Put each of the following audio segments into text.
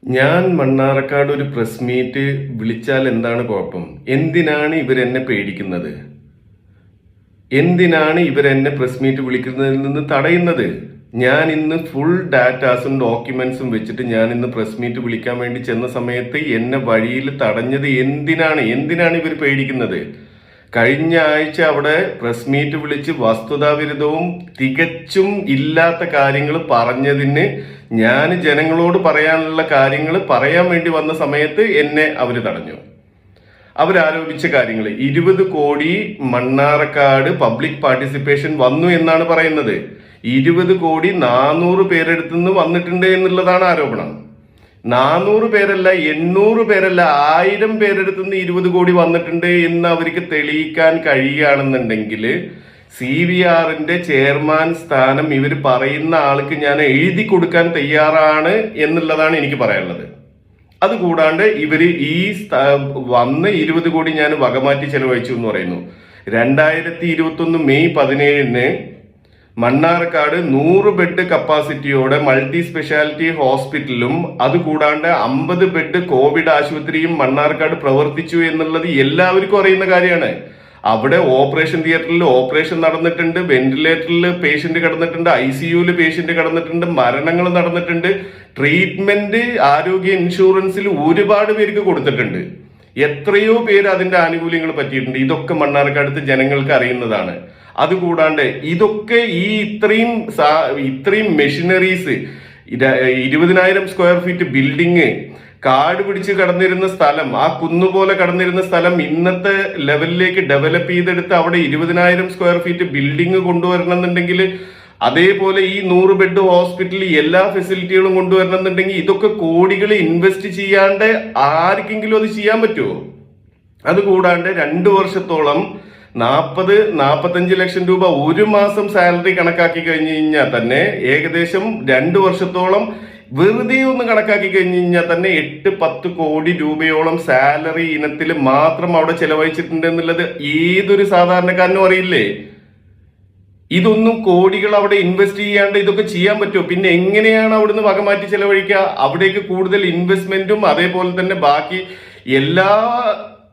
ഞാൻ മണ്ണാർക്കാട് ഒരു press meet വിളിച്ചാൽ എന്താണ് കുഴപ്പം? എന്തിനാണ് ഇവരെന്നെ പേടിക്കുന്നത്? എന്തിനാണ് ഇവരെന്നെ പ്രസ് മീറ്റ് വിളിക്കുന്നതിൽ നിന്ന് തടയുന്നത്? ഞാൻ ഇന്ന് ഫുൾ ഡാറ്റാസും ഡോക്യുമെന്റ്സും വെച്ചിട്ട് ഞാൻ ഇന്ന് പ്രസ് മീറ്റ് വിളിക്കാൻ വേണ്ടി ചെന്ന സമയത്ത് എന്നെ വഴിയിൽ തടഞ്ഞത് എന്തിനാണ് ഇവർ പേടിക്കുന്നത്? കഴിഞ്ഞ ആഴ്ച അവിടെ പ്രസ് മീറ്റ് വിളിച്ച് വസ്തുതാവിരുദ്ധവും തികച്ചും ഇല്ലാത്ത കാര്യങ്ങൾ പറഞ്ഞതിന് ഞാൻ ജനങ്ങളോട് പറയാനുള്ള കാര്യങ്ങൾ പറയാൻ വേണ്ടി വന്ന സമയത്ത് എന്നെ അവർ തടഞ്ഞു. അവരാരോപിച്ച കാര്യങ്ങൾ 20 കോടി മണ്ണാർക്കാട് പബ്ലിക് പാർട്ടിസിപ്പേഷൻ വന്നു എന്നാണ് പറയുന്നത്. 20 കോടി 400 പേരെടുത്തു നിന്ന് വന്നിട്ടുണ്ട് എന്നുള്ളതാണ് ആരോപണം. 400 പേരല്ല, 800 പേരല്ല, 1000 പേരെടുത്തു നിന്ന് 20 കോടി വന്നിട്ടുണ്ട് എന്ന് അവർക്ക് തെളിയിക്കാൻ കഴിയുകയാണെന്നുണ്ടെങ്കിൽ CVRന്റെ ചെയർമാൻ സ്ഥാനം ഇവർ പറയുന്ന ആൾക്ക് ഞാൻ എഴുതി കൊടുക്കാൻ തയ്യാറാണ് എന്നുള്ളതാണ് എനിക്ക് പറയാനുള്ളത്. അതുകൂടാണ്ട് ഇവര് ഈ വന്ന് 20 കോടി ഞാൻ വകമാറ്റി ചെലവഴിച്ചു എന്ന് പറയുന്നു. 2021 മെയ് 17 മണ്ണാർക്കാട് 100 ബെഡ് കപ്പാസിറ്റിയോടെ മൾട്ടി സ്പെഷ്യാലിറ്റി ഹോസ്പിറ്റലും അതുകൂടാണ്ട് 50 ബെഡ് കോവിഡ് ആശുപത്രിയും മണ്ണാർക്കാട് പ്രവർത്തിച്ചു എന്നുള്ളത് എല്ലാവർക്കും അറിയുന്ന കാര്യമാണ്. അവിടെ ഓപ്പറേഷൻ തിയേറ്ററിൽ ഓപ്പറേഷൻ നടന്നിട്ടുണ്ട്, വെന്റിലേറ്ററിൽ പേഷ്യന്റ് കിടന്നിട്ടുണ്ട്, ICUവിൽ പേഷ്യന്റ് കിടന്നിട്ടുണ്ട്, മരണങ്ങൾ നടന്നിട്ടുണ്ട്. ട്രീറ്റ്മെന്റ് ആരോഗ്യ ഇൻഷുറൻസിൽ ഒരുപാട് പേർക്ക് കൊടുത്തിട്ടുണ്ട്. എത്രയോ പേര് അതിന്റെ ആനുകൂല്യങ്ങൾ പറ്റിയിട്ടുണ്ട്. ഇതൊക്കെ മണ്ണാർക്കാടുത്തെ ജനങ്ങൾക്ക് അറിയുന്നതാണ്. അതുകൂടാണ്ട് ഇതൊക്കെ ഈ ഇത്രയും മെഷീനറീസ് 20,000 സ്ക്വയർ ഫീറ്റ് ബിൽഡിങ്, കാട് പിടിച്ച് കടന്നിരുന്ന സ്ഥലം, ആ കുന്നുപോലെ കടന്നിരുന്ന സ്ഥലം ഇന്നത്തെ ലെവലിലേക്ക് ഡെവലപ്പ് ചെയ്തെടുത്ത് അവിടെ 20,000 സ്ക്വയർ ഫീറ്റ് ബിൽഡിംഗ് കൊണ്ടുവരണം എന്നുണ്ടെങ്കിൽ, അതേപോലെ ഈ 100 ബെഡ് ഹോസ്പിറ്റലിൽ എല്ലാ ഫെസിലിറ്റികളും കൊണ്ടുവരണം എന്നുണ്ടെങ്കിൽ ഇതൊക്കെ കോടികൾ ഇൻവെസ്റ്റ് ചെയ്യാണ്ട് ആർക്കെങ്കിലും അത് ചെയ്യാൻ പറ്റുമോ? അതുകൂടാണ്ട് 2 വർഷത്തോളം 40-45 ലക്ഷം രൂപ ഒരു മാസം സാലറി കണക്കാക്കി കഴിഞ്ഞു കഴിഞ്ഞാൽ തന്നെ ഏകദേശം 2 വർഷത്തോളം വെറുതെ ഒന്ന് കണക്കാക്കി കഴിഞ്ഞു കഴിഞ്ഞാൽ തന്നെ 8-10 കോടി രൂപയോളം സാലറി ഇനത്തിൽ മാത്രം അവിടെ ചെലവഴിച്ചിട്ടുണ്ട് എന്നുള്ളത് ഏതൊരു സാധാരണക്കാരനും അറിയില്ലേ? ഇതൊന്നും കോടികൾ അവിടെ ഇൻവെസ്റ്റ് ചെയ്യാണ്ട് ഇതൊക്കെ ചെയ്യാൻ പറ്റുമോ? പിന്നെ എങ്ങനെയാണ് അവിടുന്ന് വകമാറ്റി ചെലവഴിക്കുക? അവിടേക്ക് കൂടുതൽ ഇൻവെസ്റ്റ്മെന്റും അതേപോലെ തന്നെ ബാക്കി എല്ലാ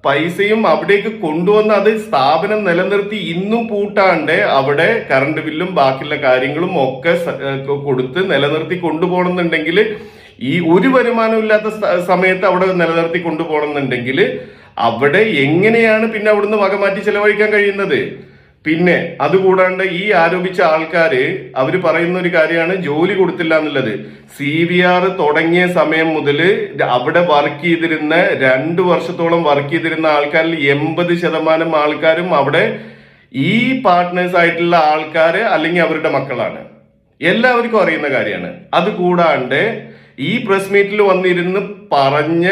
പൈസയും അവിടേക്ക് കൊണ്ടുവന്ന് അത് സ്ഥാപനം നിലനിർത്തി ഇന്നും പൂട്ടാണ്ട് അവിടെ കറണ്ട് ബില്ലും ബാക്കിയുള്ള കാര്യങ്ങളും ഒക്കെ കൊടുത്ത് നിലനിർത്തി കൊണ്ടുപോകണമെന്നുണ്ടെങ്കിൽ, ഈ ഒരു വരുമാനം ഇല്ലാത്ത സമയത്ത് അവിടെ നിലനിർത്തി കൊണ്ടുപോകണമെന്നുണ്ടെങ്കിൽ അവിടെ എങ്ങനെയാണ് പിന്നെ അവിടുന്ന് വകമാറ്റി ചെലവഴിക്കാൻ കഴിയുന്നത്? പിന്നെ അതുകൂടാണ്ട് ഈ ആരോപിച്ച ആൾക്കാര് അവര് പറയുന്ന ഒരു കാര്യമാണ് ജോലി കൊടുത്തില്ല എന്നുള്ളത്. CVR തുടങ്ങിയ സമയം മുതൽ അവിടെ വർക്ക് ചെയ്തിരുന്ന 2 വർഷത്തോളം വർക്ക് ചെയ്തിരുന്ന ആൾക്കാരിൽ 80% ആൾക്കാരും അവിടെ ഈ പാർട്ട്നേഴ്സ് ആയിട്ടുള്ള ആൾക്കാര് അല്ലെങ്കിൽ അവരുടെ മക്കളാണ്. എല്ലാവർക്കും അറിയുന്ന കാര്യമാണ്. അതുകൂടാണ്ട് ഈ പ്രസ് മീറ്റിൽ വന്നിരുന്ന് പറഞ്ഞ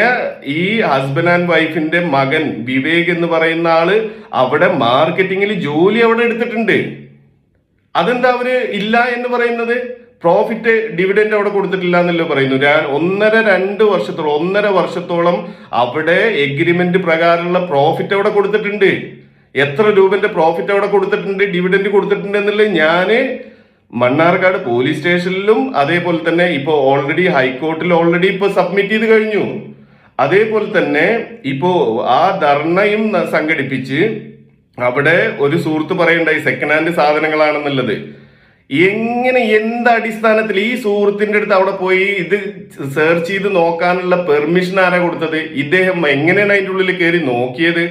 ഈ ഹസ്ബൻഡ് ആൻഡ് വൈഫിന്റെ മകൻ വിവേക് എന്ന് പറയുന്ന ആള് അവിടെ മാർക്കറ്റിംഗിൽ ജോലി അവിടെ എടുത്തിട്ടുണ്ട്. അതെന്താ അവര് ഇല്ല എന്ന് പറയുന്നത്? പ്രോഫിറ്റ് ഡിവിഡൻഡ് അവിടെ കൊടുത്തിട്ടില്ല എന്നല്ലോ പറയുന്നു. 1.5 വർഷത്തോളം അവിടെ എഗ്രിമെന്റ് പ്രകാരമുള്ള പ്രോഫിറ്റ് അവിടെ കൊടുത്തിട്ടുണ്ട്. എത്ര രൂപന്റെ പ്രോഫിറ്റ് അവിടെ കൊടുത്തിട്ടുണ്ട്, ഡിവിഡൻഡ് കൊടുത്തിട്ടുണ്ട് എന്നുള്ളത് ഞാന് മണ്ണാർക്കാട് പോലീസ് സ്റ്റേഷനിലും അതേപോലെ തന്നെ ഇപ്പൊ ഓൾറെഡി ഹൈക്കോർട്ടിൽ ഇപ്പൊ സബ്മിറ്റ് ചെയ്ത് കഴിഞ്ഞു. അതേപോലെ തന്നെ ഇപ്പോ ആ ധർണയും സംഘടിപ്പിച്ച് അവിടെ ഒരു സുഹൃത്ത് പറയണ്ടായി സെക്കൻഡ് ഹാൻഡ് സാധനങ്ങളാണെന്നുള്ളത്. എന്ത് അടിസ്ഥാനത്തിൽ ഈ സുഹൃത്തിന്റെ അടുത്ത് അവിടെ പോയി ഇത് സെർച്ച് ചെയ്ത് നോക്കാനുള്ള പെർമിഷൻ ആരാ കൊടുത്തത്? ഇദ്ദേഹം എങ്ങനെയാണ് അതിൻ്റെ ഉള്ളിൽ കയറി നോക്കിയത്?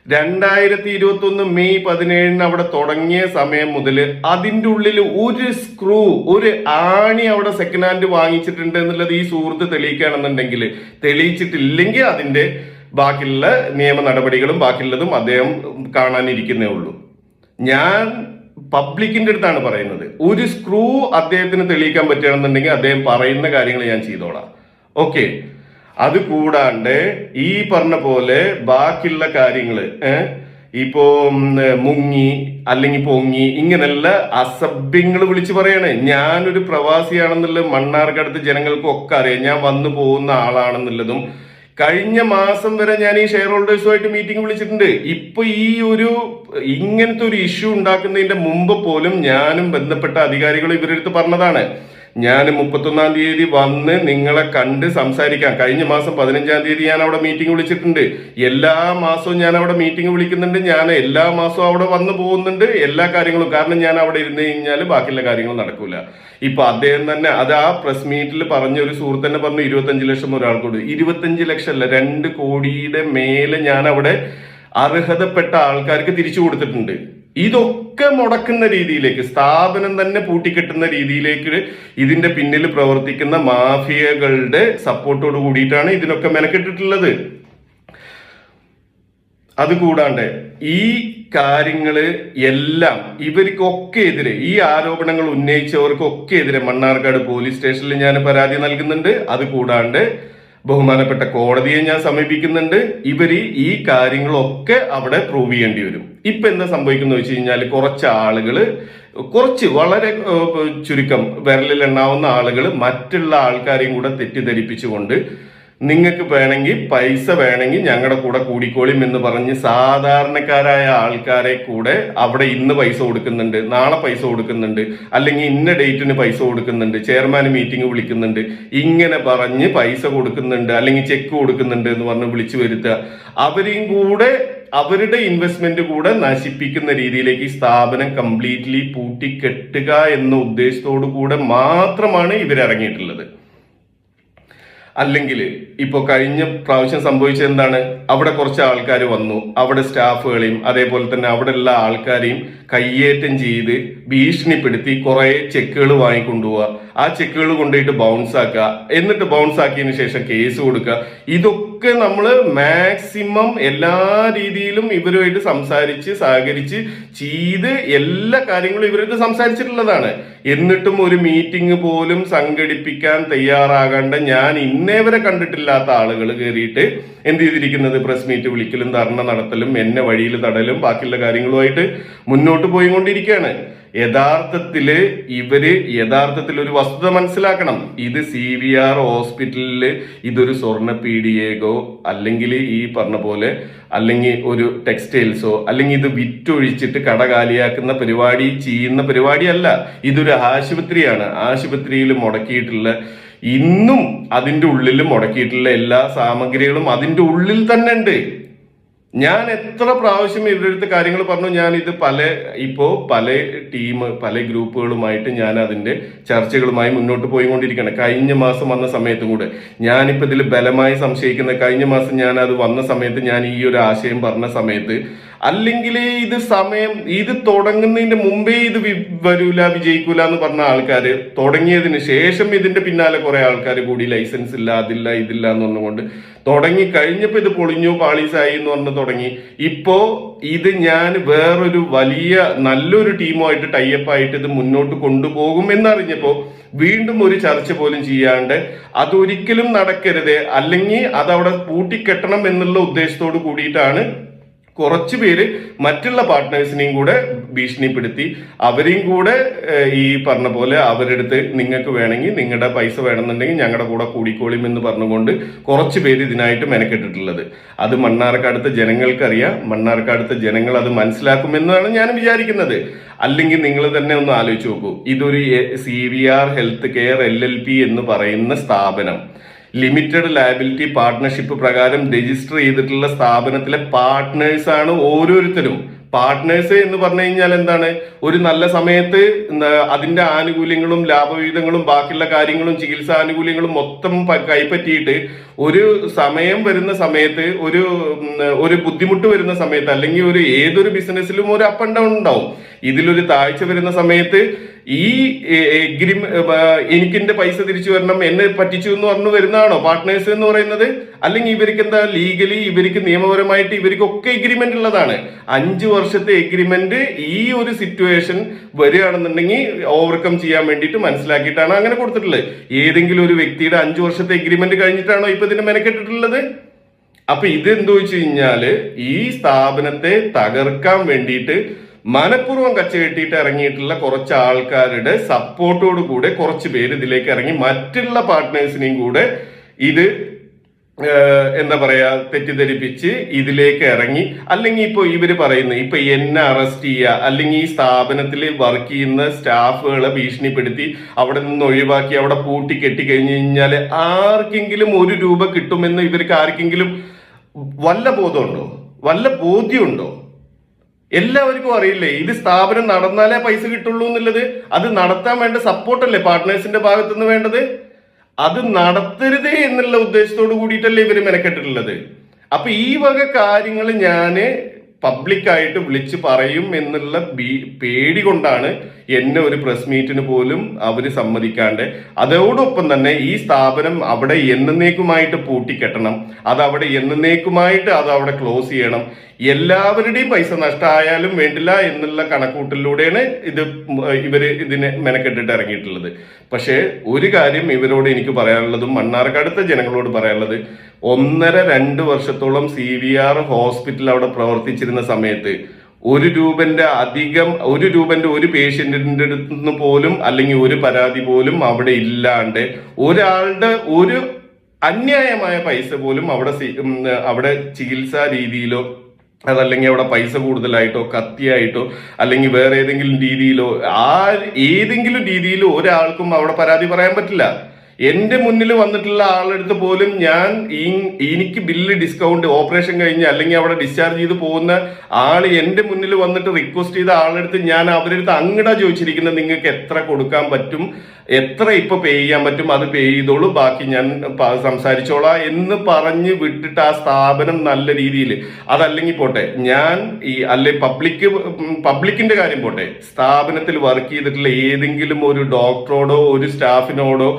2021 മെയ് 17 അവിടെ തുടങ്ങിയ സമയം മുതൽ അതിൻ്റെ ഉള്ളിൽ ഒരു സ്ക്രൂ, ഒരു ആണി അവിടെ സെക്കൻഡ് ഹാൻഡ് വാങ്ങിച്ചിട്ടുണ്ട് എന്നുള്ളത് ഈ സുഹൃത്ത് തെളിയിക്കുകയാണെന്നുണ്ടെങ്കിൽ, തെളിയിച്ചിട്ടില്ലെങ്കിൽ അതിന്റെ ബാക്കിയുള്ള നിയമ നടപടികളും ബാക്കിയുള്ളതും അദ്ദേഹം കാണാനിരിക്കുന്നേ ഉള്ളൂ. ഞാൻ പബ്ലിക്കിന്റെ അടുത്താണ് പറയുന്നത്. ഒരു സ്ക്രൂ അദ്ദേഹത്തിന് തെളിയിക്കാൻ പറ്റുകയാണെന്നുണ്ടെങ്കിൽ അദ്ദേഹം പറയുന്ന കാര്യങ്ങൾ ഞാൻ ചെയ്തോളാം. ഓക്കെ. അത് കൂടാണ്ട് ഈ പറഞ്ഞ പോലെ ബാക്കിയുള്ള കാര്യങ്ങള് ഇപ്പോ മുങ്ങി അല്ലെങ്കിൽ പൊങ്ങി ഇങ്ങനെയുള്ള അസഭ്യങ്ങൾ വിളിച്ചു പറയാണ്. ഞാനൊരു പ്രവാസിയാണെന്നുള്ള മണ്ണാർക്കടുത്ത് ജനങ്ങൾക്കും ഒക്കെ അറിയാം. ഞാൻ വന്നു പോകുന്ന ആളാണെന്നുള്ളതും കഴിഞ്ഞ മാസം വരെ ഞാൻ ഈ ഷെയർ ഹോൾഡേഴ്സുമായിട്ട് മീറ്റിംഗ് വിളിച്ചിട്ടുണ്ട്. ഇപ്പൊ ഈ ഇങ്ങനത്തെ ഒരു ഇഷ്യൂ ഉണ്ടാക്കുന്നതിന്റെ മുമ്പ് പോലും ഞാനും ബന്ധപ്പെട്ട അധികാരികളും ഇവരെടുത്ത് പറഞ്ഞതാണ്, ഞാൻ 31-ാം തീയതി വന്ന് നിങ്ങളെ കണ്ട് സംസാരിക്കാം. കഴിഞ്ഞ മാസം 15-ാം തീയതി ഞാൻ അവിടെ മീറ്റിംഗ് വിളിച്ചിട്ടുണ്ട്. എല്ലാ മാസവും ഞാൻ അവിടെ മീറ്റിംഗ് വിളിക്കുന്നുണ്ട്. ഞാൻ എല്ലാ മാസവും അവിടെ വന്നു പോകുന്നുണ്ട്, എല്ലാ കാര്യങ്ങളും. കാരണം ഞാൻ അവിടെ ഇരുന്ന് കഴിഞ്ഞാൽ ബാക്കിയുള്ള കാര്യങ്ങൾ നടക്കൂല. ഇപ്പൊ അദ്ദേഹം തന്നെ അത് ആ പ്രസ് മീറ്റിൽ പറഞ്ഞ ഒരു സുഹൃത്ത് തന്നെ പറഞ്ഞു 25 ലക്ഷം ഒരാൾക്കോട്. 25 ലക്ഷം അല്ല, 2 കോടിയുടെ മേലെ ഞാൻ അവിടെ അർഹതപ്പെട്ട ആൾക്കാർക്ക് തിരിച്ചു കൊടുത്തിട്ടുണ്ട്. ഇതൊക്കെ മുടക്കുന്ന രീതിയിലേക്ക്, സ്ഥാപനം തന്നെ പൂട്ടിക്കെട്ടുന്ന രീതിയിലേക്ക് ഇതിന്റെ പിന്നിൽ പ്രവർത്തിക്കുന്ന മാഫിയകളുടെ സപ്പോർട്ടോട് കൂടിയിട്ടാണ് ഇതിനൊക്കെ മെനക്കെട്ടിട്ടുള്ളത്. അതുകൂടാണ്ട് ഈ കാര്യങ്ങള് എല്ലാം ഇവർക്കൊക്കെ എതിരെ, ഈ ആരോപണങ്ങൾ ഉന്നയിച്ചവർക്കൊക്കെ എതിരെ മണ്ണാർക്കാട് പോലീസ് സ്റ്റേഷനിൽ ഞാൻ പരാതി നൽകുന്നുണ്ട്. അതുകൂടാണ്ട് ബഹുമാനപ്പെട്ട കോടതിയെ ഞാൻ സമീപിക്കുന്നുണ്ട്. ഇവര് ഈ കാര്യങ്ങളൊക്കെ അവിടെ പ്രൂവ് ചെയ്യേണ്ടി വരും. ഇപ്പൊ എന്താ സംഭവിക്കുന്ന വെച്ച് കഴിഞ്ഞാൽ കുറച്ച് ആളുകള്, കുറച്ച് വളരെ ചുരുക്കം വിരലിലെണ്ണാവുന്ന ആളുകൾ മറ്റുള്ള ആൾക്കാരെയും കൂടെ തെറ്റിദ്ധരിപ്പിച്ചുകൊണ്ട് നിങ്ങൾക്ക് വേണമെങ്കിൽ പൈസ വേണമെങ്കിൽ ഞങ്ങളുടെ കൂടെ കൂടിക്കോളിം എന്ന് പറഞ്ഞ് സാധാരണക്കാരായ ആൾക്കാരെ കൂടെ അവിടെ ഇന്ന് പൈസ കൊടുക്കുന്നുണ്ട്, നാളെ പൈസ കൊടുക്കുന്നുണ്ട്, അല്ലെങ്കിൽ ഇന്ന ഡേറ്റിന് പൈസ കൊടുക്കുന്നുണ്ട്, ചെയർമാൻ മീറ്റിംഗ് വിളിക്കുന്നുണ്ട്, ഇങ്ങനെ പറഞ്ഞ് പൈസ കൊടുക്കുന്നുണ്ട്, അല്ലെങ്കിൽ ചെക്ക് കൊടുക്കുന്നുണ്ട് എന്ന് പറഞ്ഞ് വിളിച്ചു വരുത്തുക. അവരെയും കൂടെ അവരുടെ ഇൻവെസ്റ്റ്മെന്റ് കൂടെ നശിപ്പിക്കുന്ന രീതിയിലേക്ക് ഈ സ്ഥാപനം കംപ്ലീറ്റ്ലി പൂട്ടിക്കെട്ടുക എന്ന ഉദ്ദേശത്തോടു കൂടെ മാത്രമാണ് ഇവരിറങ്ങിയിട്ടുള്ളത്. അല്ലെങ്കിൽ ഇപ്പൊ കഴിഞ്ഞ പ്രാവശ്യം സംഭവിച്ചത് എന്താണ്? അവിടെ കുറച്ച് ആൾക്കാർ വന്നു, അവിടെ സ്റ്റാഫുകളെയും അതേപോലെ തന്നെ അവിടെയുള്ള ആൾക്കാരെയും കയ്യേറ്റം ചെയ്ത് ഭീഷണിപ്പെടുത്തി കുറെ ചെക്കുകൾ വാങ്ങിക്കൊണ്ടുപോവുക. ആ ചെക്കുകൾ കൊണ്ടുപോയിട്ട് ബൗൺസ് ആക്കുക, എന്നിട്ട് ബൗൺസ് ആക്കിയതിനു ശേഷം കേസ് കൊടുക്കുക. ഇതൊക്കെ നമ്മൾ മാക്സിമം എല്ലാ രീതിയിലും ഇവരുമായിട്ട് സംസാരിച്ച് സഹകരിച്ച് ചെയ്ത് എല്ലാ കാര്യങ്ങളും ഇവരായിട്ട് സംസാരിച്ചിട്ടുള്ളതാണ്. എന്നിട്ടും ഒരു മീറ്റിംഗ് പോലും സംഘടിപ്പിക്കാൻ തയ്യാറാകാണ്ട് ഞാൻ ഇന്നേ വരെ കണ്ടിട്ടില്ലാത്ത ആളുകൾ കയറിയിട്ട് എന്ത് ചെയ്തിരിക്കുന്നത്, പ്രസ് മീറ്റ് വിളിക്കലും ധർണ നടത്തലും എന്നെ വഴിയിൽ തടലും ബാക്കിയുള്ള കാര്യങ്ങളുമായിട്ട് മുന്നോട്ട് പോയിക്കൊണ്ടിരിക്കുകയാണ്. യഥാർത്ഥത്തിൽ ഒരു വസ്തുത മനസ്സിലാക്കണം. ഇത് CVR ഹോസ്പിറ്റലില് ഇതൊരു സ്വർണ്ണ പീഡിയേക്കോ അല്ലെങ്കിൽ ഈ പറഞ്ഞ പോലെ അല്ലെങ്കിൽ ഒരു ടെക്സ്റ്റൈൽസോ അല്ലെങ്കിൽ ഇത് വിറ്റൊഴിച്ചിട്ട് കട കാലിയാക്കുന്ന പരിപാടി ചെയ്യുന്ന പരിപാടിയല്ല. ഇതൊരു ആശുപത്രിയാണ്. ആശുപത്രിയിൽ മുടക്കിയിട്ടുള്ള, ഇന്നും അതിന്റെ ഉള്ളിൽ മുടക്കിയിട്ടുള്ള എല്ലാ സാമഗ്രികളും അതിന്റെ ഉള്ളിൽ തന്നെ ഉണ്ട്. ഞാൻ എത്ര പ്രാവശ്യം ഇവരുടെ അടുത്ത് കാര്യങ്ങൾ പറഞ്ഞു. ഞാൻ ഇത് പല ടീം പല ഗ്രൂപ്പുകളുമായിട്ട് ഞാൻ അതിന്റെ ചർച്ചകളുമായി മുന്നോട്ട് പോയിക്കൊണ്ടിരിക്കുകയാണ്. കഴിഞ്ഞ മാസം വന്ന സമയത്തും കൂടെ ഞാനിപ്പോൾ ഇതിൽ ബലമായി സംശയിക്കുന്ന, കഴിഞ്ഞ മാസം ഞാൻ അത് വന്ന സമയത്ത് ഞാൻ ഈ ഒരു ആശയം പറഞ്ഞ സമയത്ത്, അല്ലെങ്കിൽ ഇത് തുടങ്ങുന്നതിന്റെ മുമ്പേ ഇത് വിജയിക്കൂല എന്ന് പറഞ്ഞ ആൾക്കാർ തുടങ്ങിയതിന് ശേഷം ഇതിന്റെ പിന്നാലെ കുറെ ആൾക്കാർ കൂടി ലൈസൻസ് ഇല്ല, അതില്ല, ഇതില്ല എന്ന് പറഞ്ഞുകൊണ്ട് തുടങ്ങി. കഴിഞ്ഞപ്പോ ഇത് പൊളിഞ്ഞു പാളീസായി എന്ന് പറഞ്ഞ് തുടങ്ങി. ഇപ്പോ ഇത് ഞാൻ വേറൊരു വലിയ നല്ലൊരു ടീമുമായിട്ട് ടൈപ്പ് ആയിട്ട് ഇത് മുന്നോട്ട് കൊണ്ടുപോകും എന്നറിഞ്ഞപ്പോ വീണ്ടും ഒരു ചർച്ച പോലും ചെയ്യാണ്ട് അതൊരിക്കലും നടക്കരുത്, അല്ലെങ്കിൽ അതവിടെ പൂട്ടിക്കെട്ടണം എന്നുള്ള ഉദ്ദേശത്തോട് കൂടിയിട്ടാണ് കുറച്ചു പേര് മറ്റുള്ള പാർട്ട്നേഴ്സിനെയും കൂടെ ഭീഷണിപ്പെടുത്തി അവരെയും കൂടെ ഈ പറഞ്ഞ പോലെ അവരുടെ അടുത്ത് നിങ്ങൾക്ക് വേണമെങ്കിൽ നിങ്ങളുടെ പൈസ വേണമെന്നുണ്ടെങ്കിൽ ഞങ്ങളുടെ കൂടെ കൂടിക്കോളിം എന്ന് പറഞ്ഞുകൊണ്ട് കുറച്ചു പേര് ഇതിനായിട്ട് മെനക്കെട്ടിട്ടുള്ളത്. അത് മണ്ണാർക്കാടുത്തെ ജനങ്ങൾക്കറിയാം. മണ്ണാർക്കാടുത്തെ ജനങ്ങൾ അത് മനസ്സിലാക്കുമെന്നാണ് ഞാൻ വിചാരിക്കുന്നത്. അല്ലെങ്കിൽ നിങ്ങൾ തന്നെ ഒന്ന് ആലോചിച്ച് നോക്കൂ. ഇതൊരു CVR ഹെൽത്ത് കെയർ LLP എന്ന് പറയുന്ന സ്ഥാപനം ലിമിറ്റഡ് ലയബിലിറ്റി പാർട്ട്ണർഷിപ്പ് പ്രകാരം രജിസ്റ്റർ ചെയ്തിട്ടുള്ള സ്ഥാപനത്തിലെ പാർട്ട്നേഴ്സാണ് ഓരോരുത്തരും. പാർട്ട്നേഴ്സ് എന്ന് പറഞ്ഞു കഴിഞ്ഞാൽ എന്താണ്? ഒരു നല്ല സമയത്ത് അതിന്റെ ആനുകൂല്യങ്ങളും ലാഭവിഹിതങ്ങളും ബാക്കിയുള്ള കാര്യങ്ങളും ചികിത്സാ ആനുകൂല്യങ്ങളും മൊത്തം കൈപ്പറ്റിയിട്ട് ഒരു സമയം വരുന്ന സമയത്ത്, ഒരു ബുദ്ധിമുട്ട് വരുന്ന സമയത്ത്, അല്ലെങ്കിൽ ഏതൊരു ബിസിനസ്സിലും ഒരു അപ്പ് ആൻഡ് ഡൗൺ ഉണ്ടാവും. ഇതിലൊരു താഴ്ച വരുന്ന സമയത്ത് ഈ എനിക്കെന്റെ പൈസ തിരിച്ചു വരണം, എന്നെ പറ്റിച്ചു എന്ന് പറഞ്ഞു വരുന്നതാണോ പാർട്ട്നേഴ്സ് എന്ന് പറയുന്നത്? അല്ലെങ്കിൽ ഇവർക്ക് എന്താ ലീഗലി, ഇവർക്ക് നിയമപരമായിട്ട് ഇവർക്കൊക്കെ എഗ്രിമെന്റ് ഉള്ളതാണ്. 5 വർഷത്തെ എഗ്രിമെന്റ് ഈ ഒരു സിറ്റുവേഷൻ വരികയാണെന്നുണ്ടെങ്കിൽ ഓവർകം ചെയ്യാൻ വേണ്ടിയിട്ട് മനസ്സിലാക്കിയിട്ടാണ് അങ്ങനെ കൊടുത്തിട്ടുള്ളത്. ഏതെങ്കിലും ഒരു വ്യക്തിയുടെ 5 വർഷത്തെ എഗ്രിമെന്റ് കഴിഞ്ഞിട്ടാണോ ഇപ്പൊ ഇതിന് മെനക്കെട്ടിട്ടുള്ളത്? അപ്പൊ ഇതെന്താ വെച്ച് കഴിഞ്ഞാല് ഈ സ്ഥാപനത്തെ തകർക്കാൻ വേണ്ടിയിട്ട് മനഃപൂർവ്വം കച്ചകെട്ടിയിട്ട് ഇറങ്ങിയിട്ടുള്ള കുറച്ച് ആൾക്കാരുടെ സപ്പോർട്ടോട് കൂടെ കുറച്ച് പേര് ഇതിലേക്ക് ഇറങ്ങി മറ്റുള്ള പാർട്ട്നേഴ്സിനെയും കൂടെ ഇത് എന്താ പറയാ തെറ്റിദ്ധരിപ്പിച്ച് ഇതിലേക്ക് ഇറങ്ങി, അല്ലെങ്കിൽ ഇപ്പൊ ഇവര് പറയുന്നത് ഇപ്പൊ എന്നെ അറസ്റ്റ് ചെയ്യുക, അല്ലെങ്കിൽ ഈ സ്ഥാപനത്തിൽ വർക്ക് ചെയ്യുന്ന സ്റ്റാഫുകളെ ഭീഷണിപ്പെടുത്തി അവിടെ നിന്ന് ഒഴിവാക്കി അവിടെ പൂട്ടി കെട്ടി കഴിഞ്ഞു കഴിഞ്ഞാൽ ആർക്കെങ്കിലും 1 രൂപ കിട്ടുമെന്ന് ഇവർക്ക് ആർക്കെങ്കിലും വല്ല ബോധമുണ്ടോ, വല്ല ബോധ്യമുണ്ടോ? എല്ലാവർക്കും അറിയില്ലേ ഇത് സ്ഥാപനം നടന്നാലേ പൈസ കിട്ടുള്ളൂ എന്നുള്ളത്. അത് നടത്താൻ വേണ്ട സപ്പോർട്ടല്ലേ പാർട്ട്നേഴ്സിന്റെ ഭാഗത്തുനിന്ന് വേണ്ടത്? അത് നടത്തരുത് എന്നുള്ള ഉദ്ദേശത്തോട് കൂടിയിട്ടല്ലേ ഇവര് മെനക്കെട്ടിട്ടുള്ളത്. അപ്പൊ ഈ വക കാര്യങ്ങൾ ഞാന് പബ്ലിക്കായിട്ട് വിളിച്ചു പറയും എന്നുള്ള പേടി കൊണ്ടാണ് എന്നെ ഒരു പ്രസ് മീറ്റിന് പോലും അവര് സമ്മതിക്കാണ്ട്, അതോടൊപ്പം തന്നെ ഈ സ്ഥാപനം അവിടെ എന്നേക്കുമായിട്ട് പൂട്ടിക്കെട്ടണം, അത് അവിടെ എന്നേക്കുമായിട്ട് അത് അവിടെ ക്ലോസ് ചെയ്യണം, എല്ലാവരുടെയും പൈസ നഷ്ടമായാലും വേണ്ടില്ല എന്നുള്ള കണക്കൂട്ടലിലൂടെയാണ് ഇവര് ഇതിനെ മെനക്കെട്ടിട്ട് ഇറങ്ങിയിട്ടുള്ളത്. പക്ഷേ ഒരു കാര്യം ഇവരോട് എനിക്ക് പറയാനുള്ളതും മണ്ണാർക്കാടുത്തെ ജനങ്ങളോട് പറയാനുള്ളത്, 1.5-2 വർഷത്തോളം CVR ഹോസ്പിറ്റൽ അവിടെ പ്രവർത്തിച്ചിരുന്ന സമയത്ത് 1 രൂപന്റെ ഒരു പേഷ്യന്റിന്റെ അടുത്ത് നിന്ന് പോലും അല്ലെങ്കിൽ ഒരു പരാതി പോലും അവിടെ ഇല്ലാണ്ട് ഒരാളുടെ ഒരു അന്യായമായ പൈസ പോലും അവിടെ ചികിത്സാ രീതിയിലോ അതല്ലെങ്കിൽ അവിടെ പൈസ കൂടുതലായിട്ടോ കത്തിയായിട്ടോ അല്ലെങ്കിൽ വേറെ ഏതെങ്കിലും രീതിയിലോ ഏതെങ്കിലും രീതിയിൽ ഒരാൾക്കും അവിടെ പരാതി പറയാൻ പറ്റില്ല. എന്റെ മുന്നിൽ വന്നിട്ടുള്ള ആളെടുത്ത് പോലും ഞാൻ എനിക്ക് ബില്ല് ഡിസ്കൗണ്ട് ഓപ്പറേഷൻ കഴിഞ്ഞ് അല്ലെങ്കിൽ അവിടെ ഡിസ്ചാർജ് ചെയ്ത് പോകുന്ന ആള് എന്റെ മുന്നിൽ വന്നിട്ട് റിക്വസ്റ്റ് ചെയ്ത ആളെടുത്ത് ഞാൻ അവരെടുത്ത് അങ്ങടാ ചോദിച്ചിരിക്കുന്നത്, നിങ്ങൾക്ക് എത്ര കൊടുക്കാൻ പറ്റും, എത്ര ഇപ്പൊ പേ ചെയ്യാൻ പറ്റും, അത് പേ ചെയ്തോളൂ, ബാക്കി ഞാൻ സംസാരിച്ചോളാം എന്ന് പറഞ്ഞ് വിട്ടിട്ട് ആ സ്ഥാപനം നല്ല രീതിയിൽ അതല്ലെങ്കിൽ പോട്ടെ, ഞാൻ പബ്ലിക്കിന്റെ കാര്യം പോട്ടെ, സ്ഥാപനത്തിൽ വർക്ക് ചെയ്തിട്ടുള്ള ഏതെങ്കിലും ഒരു ഡോക്ടറോടോ ഒരു സ്റ്റാഫിനോടോ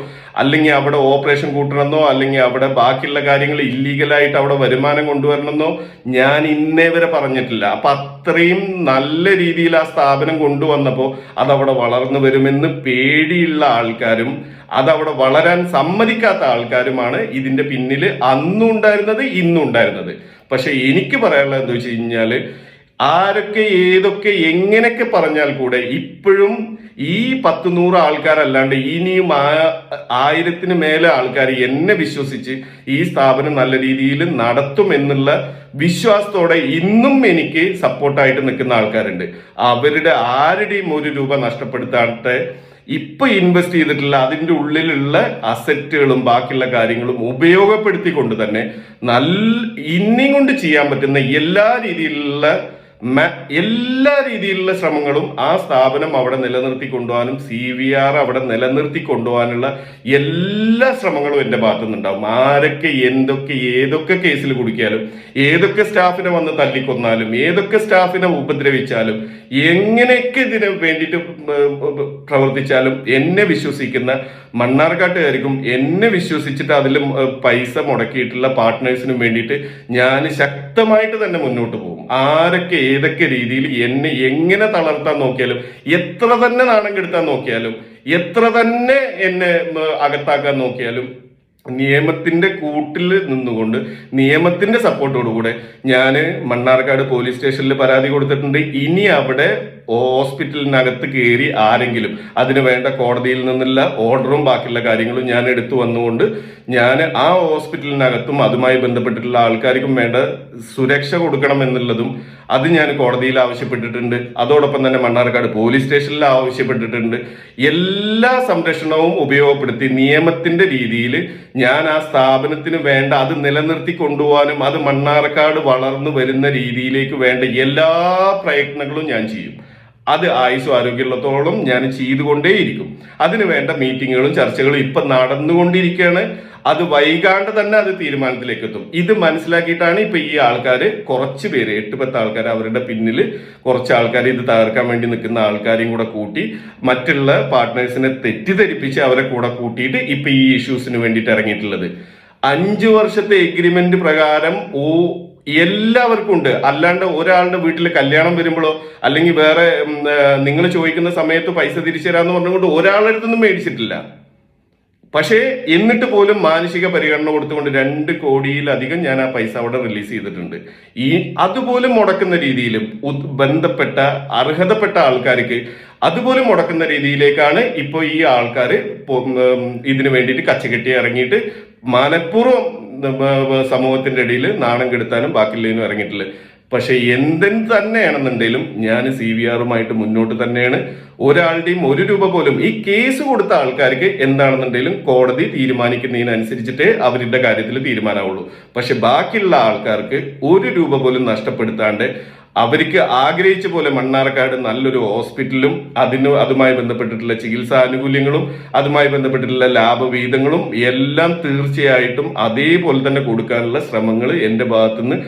അല്ലെങ്കിൽ അവിടെ ഓപ്പറേഷൻ കൂട്ടണമെന്നോ അല്ലെങ്കിൽ അവിടെ ബാക്കിയുള്ള കാര്യങ്ങൾ ഇല്ലീഗലായിട്ട് അവിടെ വരുമാനം കൊണ്ടുവരണമെന്നോ ഞാൻ ഇന്നേ വരെ പറഞ്ഞിട്ടില്ല. അപ്പൊ അത്രയും നല്ല രീതിയിൽ ആ സ്ഥാപനം കൊണ്ടുവന്നപ്പോൾ അതവിടെ വളർന്നു വരുമെന്ന് പേടിയുള്ള ആൾക്കാരും അതവിടെ വളരാൻ സമ്മതിക്കാത്ത ആൾക്കാരുമാണ് ഇതിന്റെ പിന്നിൽ അന്നും ഉണ്ടായിരുന്നത് ഇന്നും ഉണ്ടായിരുന്നത്. പക്ഷെ എനിക്ക് പറയാനുള്ളത് എന്താ വെച്ച് കഴിഞ്ഞാല്, ആരൊക്കെ ഏതൊക്കെ എങ്ങനെയൊക്കെ പറഞ്ഞാൽ കൂടെ ഇപ്പോഴും ഈ 10-100 ആൾക്കാരല്ലാണ്ട് ഇനിയും 1000-ന് മേലെ ആൾക്കാർ എന്നെ വിശ്വസിച്ച് ഈ സ്ഥാപനം നല്ല രീതിയിൽ നടത്തും എന്നുള്ള വിശ്വാസത്തോടെ ഇന്നും എനിക്ക് സപ്പോർട്ടായിട്ട് നിൽക്കുന്ന ആൾക്കാരുണ്ട്. അവരുടെ ആരുടെയും 1 രൂപ നഷ്ടപ്പെടുത്താണ്ട് ഇപ്പൊ ഇൻവെസ്റ്റ് ചെയ്തിട്ടുള്ള അതിൻ്റെ ഉള്ളിലുള്ള അസറ്റുകളും ബാക്കിയുള്ള കാര്യങ്ങളും ഉപയോഗപ്പെടുത്തിക്കൊണ്ട് തന്നെ ഇനിയും കൊണ്ട് ചെയ്യാൻ പറ്റുന്ന എല്ലാ രീതിയിലുള്ള ശ്രമങ്ങളും ആ സ്ഥാപനം അവിടെ നിലനിർത്തി കൊണ്ടുപോകാനും CVR അവിടെ നിലനിർത്തി കൊണ്ടുപോകാനുള്ള എല്ലാ ശ്രമങ്ങളും എന്റെ ഭാഗത്തുനിന്നുണ്ടാവും. ആരൊക്കെ ഏതൊക്കെ കേസിൽ കുടിക്കാലും, ഏതൊക്കെ സ്റ്റാഫിനെ വന്ന് തല്ലിക്കൊന്നാലും, ഏതൊക്കെ സ്റ്റാഫിനെ ഉപദ്രവിച്ചാലും, എങ്ങനെയൊക്കെ ഇതിന് വേണ്ടിയിട്ട് പ്രവർത്തിച്ചാലും എന്നെ വിശ്വസിക്കുന്ന മണ്ണാർക്കാട്ടുകാർക്കും എന്നെ വിശ്വസിച്ചിട്ട് അതിൽ പൈസ മുടക്കിയിട്ടുള്ള പാർട്ട്നേഴ്സിനും വേണ്ടിയിട്ട് ഞാൻ ശക്തമായിട്ട് തന്നെ മുന്നോട്ട് പോകും. ആരൊക്കെ ഏതൊക്കെ രീതിയിൽ എന്നെ എങ്ങനെ തളർത്താൻ നോക്കിയാലും, എത്ര തന്നെ നാണം കെടുത്താൻ നോക്കിയാലും, എത്ര തന്നെ എന്നെ അകത്താക്കാൻ നോക്കിയാലും, നിയമത്തിന്റെ കൂട്ടിൽ നിന്നുകൊണ്ട് നിയമത്തിന്റെ സപ്പോർട്ടോടുകൂടെ ഞാൻ മണ്ണാർക്കാട് പോലീസ് സ്റ്റേഷനിൽ പരാതി കൊടുത്തിട്ടുണ്ട്. ഇനി അവിടെ ഹോസ്പിറ്റലിനകത്ത് കയറി ആരെങ്കിലും അതിന് വേണ്ട കോടതിയിൽ നിന്നുള്ള ഓർഡറും ബാക്കിയുള്ള കാര്യങ്ങളും ഞാൻ എടുത്തു വന്നുകൊണ്ട് ഞാൻ ആ ഹോസ്പിറ്റലിനകത്തും അതുമായി ബന്ധപ്പെട്ടിട്ടുള്ള ആൾക്കാർക്കും വേണ്ട സുരക്ഷ കൊടുക്കണം എന്നുള്ളതും അത് ഞാൻ കോടതിയിൽ ആവശ്യപ്പെട്ടിട്ടുണ്ട്. അതോടൊപ്പം തന്നെ മണ്ണാർക്കാട് പോലീസ് സ്റ്റേഷനിൽ ആവശ്യപ്പെട്ടിട്ടുണ്ട്. എല്ലാ സംരക്ഷണവും ഉപയോഗപ്പെടുത്തി നിയമത്തിന്റെ രീതിയിൽ ഞാൻ ആ സ്ഥാപനത്തിന് വേണ്ട അത് നിലനിർത്തി കൊണ്ടുപോകാനും അത് മണ്ണാർക്കാട് വളർന്നു വരുന്ന രീതിയിലേക്ക് വേണ്ട എല്ലാ പ്രയത്നങ്ങളും ഞാൻ ചെയ്യും. അത് ആയുസ്സും ആരോഗ്യമുള്ളത്തോളം ഞാൻ ചെയ്തുകൊണ്ടേയിരിക്കും. അതിന് വേണ്ട മീറ്റിങ്ങുകളും ചർച്ചകളും ഇപ്പൊ നടന്നുകൊണ്ടിരിക്കുകയാണ്. അത് വൈകാണ്ട് തന്നെ അത് തീരുമാനത്തിലേക്ക് എത്തും. ഇത് മനസ്സിലാക്കിയിട്ടാണ് ഇപ്പൊ ഈ ആൾക്കാര് കുറച്ച് പേര് 8-10 ആൾക്കാർ അവരുടെ പിന്നിൽ കുറച്ച് ആൾക്കാർ ഇത് തകർക്കാൻ വേണ്ടി നിൽക്കുന്ന ആൾക്കാരെയും കൂടെ കൂട്ടി മറ്റുള്ള പാർട്ട്നേഴ്സിനെ തെറ്റിദ്ധരിപ്പിച്ച് അവരെ കൂടെ കൂട്ടിയിട്ട് ഇപ്പൊ ഈ ഇഷ്യൂസിന് വേണ്ടിയിട്ട് ഇറങ്ങിയിട്ടുള്ളത്. 5 വർഷത്തെ എഗ്രിമെന്റ് പ്രകാരം എല്ലാവർക്കും ഉണ്ട്. അല്ലാണ്ട് ഒരാളുടെ വീട്ടിൽ കല്യാണം വരുമ്പോഴോ അല്ലെങ്കിൽ വേറെ നിങ്ങൾ ചോദിക്കുന്ന സമയത്ത് പൈസ തിരിച്ചു തരാന്ന് പറഞ്ഞുകൊണ്ട് ഒരാളുടെ അടുത്തൊന്നും മേടിച്ചിട്ടില്ല. പക്ഷേ എന്നിട്ട് പോലും മാനസിക പരിഗണന കൊടുത്തുകൊണ്ട് 2 കോടിയിലധികം ഞാൻ ആ പൈസ അവിടെ റിലീസ് ചെയ്തിട്ടുണ്ട്. അതുപോലും മുടക്കുന്ന രീതിയിലും ബന്ധപ്പെട്ട അർഹതപ്പെട്ട ആൾക്കാർക്ക് അതുപോലും മുടക്കുന്ന രീതിയിലേക്കാണ് ഇപ്പോൾ ഈ ആൾക്കാർ ഇതിനു വേണ്ടിയിട്ട് കച്ചകെട്ടി ഇറങ്ങിയിട്ട് മനഃപൂർവ്വം സമൂഹത്തിന്റെ ഇടയിൽ നാണം കെടുത്താനും ബാക്കിയുള്ളതിനും ഇറങ്ങിയിട്ടില്ല. പക്ഷെ എന്തിന് തന്നെയാണെന്നുണ്ടെങ്കിലും ഞാൻ CVRുമായിട്ട് മുന്നോട്ട് തന്നെയാണ്. ഒരാളുടെയും 1 രൂപ പോലും ഈ കേസ് കൊടുത്ത ആൾക്കാർക്ക് എന്താണെന്നുണ്ടെങ്കിലും കോടതി തീരുമാനിക്കുന്നതിനനുസരിച്ചിട്ടേ അവരുടെ കാര്യത്തിൽ തീരുമാനമാവുള്ളൂ. പക്ഷെ ബാക്കിയുള്ള ആൾക്കാർക്ക് 1 രൂപ പോലും നഷ്ടപ്പെടുത്താണ്ട് അവർക്ക് ആഗ്രഹിച്ച പോലെ മണ്ണാർക്കാട് നല്ലൊരു ഹോസ്പിറ്റലും അതുമായി ബന്ധപ്പെട്ടിട്ടുള്ള ചികിത്സാ ആനുകൂല്യങ്ങളും അതുമായി ബന്ധപ്പെട്ടിട്ടുള്ള ലാഭവിഹിതങ്ങളും എല്ലാം തീർച്ചയായിട്ടും അതേപോലെ തന്നെ കൊടുക്കാനുള്ള ശ്രമങ്ങൾ എൻ്റെ ഭാഗത്തുനിന്ന്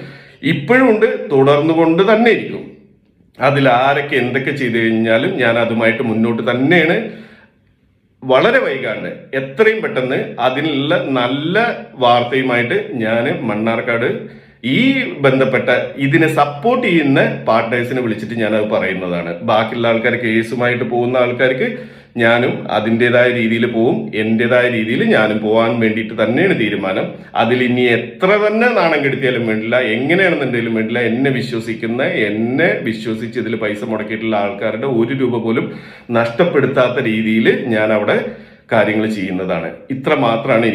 ഇപ്പോഴും ഉണ്ട്, തുടർന്നുകൊണ്ട് തന്നെ ഇരിക്കും. അതിൽ ആരൊക്കെ എന്തൊക്കെ ചെയ്തു കഴിഞ്ഞാലും ഞാൻ അതുമായിട്ട് മുന്നോട്ട് തന്നെയാണ്. വളരെ വൈകാണ്ട് എത്രയും പെട്ടെന്ന് അതിനുള്ള നല്ല വാർത്തയുമായിട്ട് ഞാൻ മണ്ണാർക്കാട് ഈ ബന്ധപ്പെട്ട ഇതിനെ സപ്പോർട്ട് ചെയ്യുന്ന പാർട്ട്നേഴ്സിനെ വിളിച്ചിട്ട് ഞാനത് പറയുന്നതാണ്. ബാക്കിയുള്ള ആൾക്കാർ കേസുമായിട്ട് പോകുന്ന ആൾക്കാർക്ക് ഞാനും അതിൻ്റെതായ രീതിയിൽ പോവും, എൻ്റെതായ രീതിയിൽ ഞാനും പോകാൻ വേണ്ടിയിട്ട് തന്നെയാണ് തീരുമാനം. അതിൽ ഇനി എത്ര തന്നെ നാണം കെടുത്തിയാലും വേണ്ടില്ല, എങ്ങനെയാണെന്നുണ്ടെങ്കിലും വേണ്ടില്ല, എന്നെ വിശ്വസിച്ച് ഇതിൽ പൈസ മുടക്കിയിട്ടുള്ള ആൾക്കാരുടെ 1 രൂപ പോലും നഷ്ടപ്പെടുത്താത്ത രീതിയിൽ ഞാൻ അവിടെ കാര്യങ്ങൾ ചെയ്യുന്നതാണ്. ഇത്ര മാത്രമാണ് എനിക്ക്